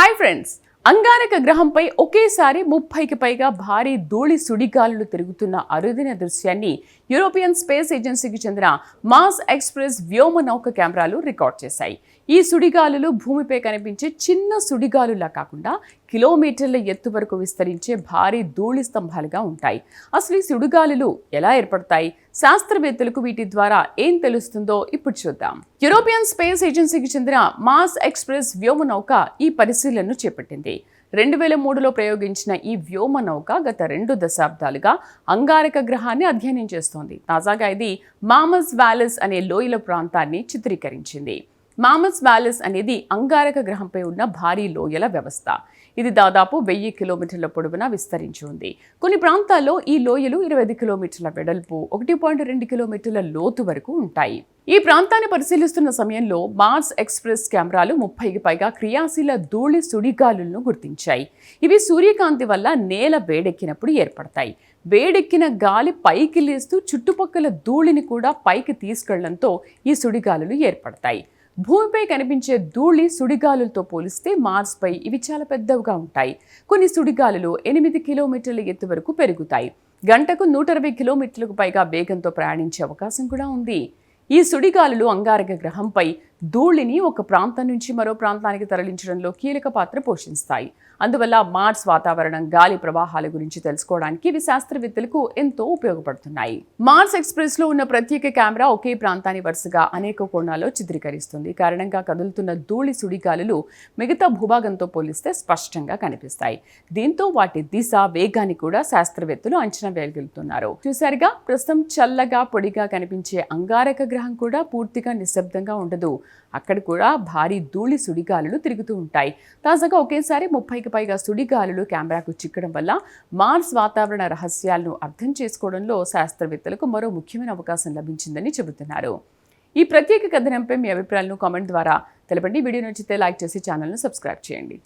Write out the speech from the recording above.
Hi friends, అంగారక గ్రహంపై ఒకేసారి 30కి పైగా భారీ ధూళి సుడిగాలులు తిరుగుతున్న అరుదైన దృశ్యాన్ని యూరోపియన్ స్పేస్ ఏజెన్సీకి చెందిన మాస్ ఎక్స్ప్రెస్ వ్యోమ నౌక కెమెరాలు రికార్డ్ చేశాయి. ఈ సుడిగాలులు భూమిపై కనిపించే చిన్న సుడిగాలులా కాకుండా కిలోమీటర్ల ఎత్తు వరకు విస్తరించే భారీ ధూళి స్తంభాలుగా ఉంటాయి. అసలు ఈ సుడిగాలులు ఎలా ఏర్పడతాయి, శాస్త్రవేత్తలకు వీటి ద్వారా ఏం తెలుస్తుందో ఇప్పుడు చూద్దాం. యూరోపియన్ స్పేస్ ఏజెన్సీకి చెందిన మాస్ ఎక్స్ప్రెస్ వ్యోమ నౌక ఈ పరిశీలనను చేపట్టింది. 2003లో ప్రయోగించిన ఈ వ్యోమ నౌక గత 2 దశాబ్దాలుగా అంగారక గ్రహాన్ని అధ్యయనం చేస్తోంది. తాజాగా ఇది మామస్ వ్యాలిస్ అనే లోయల ప్రాంతాన్ని చిత్రీకరించింది. మామస్ వ్యాలిస్ అనేది అంగారక గ్రహంపై ఉన్న భారీ లోయల వ్యవస్థ. ఇది దాదాపు 1000 కిలోమీటర్ల పొడవున విస్తరించి ఉంది. కొన్ని ప్రాంతాల్లో ఈ లోయలు 25 కిలోమీటర్ల వెడల్పు, 1.2 కిలోమీటర్ల లోతు వరకు ఉంటాయి. ఈ ప్రాంతాన్ని పరిశీలిస్తున్న సమయంలో మార్స్ ఎక్స్ప్రెస్ కెమెరాలు 30కి పైగా క్రియాశీల ధూళి సుడిగాలులను గుర్తించాయి. ఇవి సూర్యకాంతి వల్ల నేల వేడెక్కినప్పుడు ఏర్పడతాయి. వేడెక్కిన గాలి పైకి లేస్తూ చుట్టుపక్కల ధూళిని కూడా పైకి తీసుకెళ్లడంతో ఈ సుడిగాలులు ఏర్పడతాయి. భూమిపై కనిపించే ధూళి సుడిగాలులతో పోలిస్తే మార్స్పై ఇవి చాలా పెద్దవిగా ఉంటాయి. కొన్ని సుడిగాలులు 8 కిలోమీటర్ల ఎత్తు వరకు పెరుగుతాయి. గంటకు 120 కిలోమీటర్లకు పైగా వేగంతో ప్రయాణించే అవకాశం కూడా ఉంది. ఈ సుడిగాలులు అంగారక గ్రహంపై ధూళిని ఒక ప్రాంతం నుంచి మరో ప్రాంతానికి తరలించడంలో కీలక పాత్ర పోషిస్తాయి. అందువల్ల మార్స్ వాతావరణం, గాలి ప్రవాహాల గురించి తెలుసుకోవడానికి ఇవి శాస్త్రవేత్తలకు ఎంతో ఉపయోగపడుతున్నాయి. మార్స్ ఎక్స్ప్రెస్ లో ఉన్న ప్రత్యేక కెమెరా ఒకే ప్రాంతాన్ని వరుసగా అనేక కోణాల్లో చిత్రీకరిస్తుంది. కారణంగా కదులుతున్న ధూళి సుడిగాలులు మిగతా భూభాగంతో పోలిస్తే స్పష్టంగా కనిపిస్తాయి. దీంతో వాటి దిశ, వేగాన్ని కూడా శాస్త్రవేత్తలు అంచనా వేయగలుగుతున్నారు. చూసారుగా, ప్రస్తుతం చల్లగా పొడిగా కనిపించే అంగారక గ్రహం కూడా పూర్తిగా నిశ్శబ్దంగా ఉండదు. అక్కడ కూడా భారీ ధూళి సుడిగాలులు తిరుగుతూ ఉంటాయి. తాజాగా ఒకేసారి 30కి పైగా సుడిగాలులు కెమెరాకు చిక్కడం వల్ల మార్స్ వాతావరణ రహస్యాలను అర్థం చేసుకోవడంలో శాస్త్రవేత్తలకు మరో ముఖ్యమైన అవకాశం లభించిందని చెబుతున్నారు. ఈ ప్రత్యేక కథనంపై మీ అభిప్రాయాలను కామెంట్ ద్వారా తెలపండి. వీడియో నచ్చితే లైక్ చేసి ఛానల్ను సబ్స్క్రైబ్ చేయండి.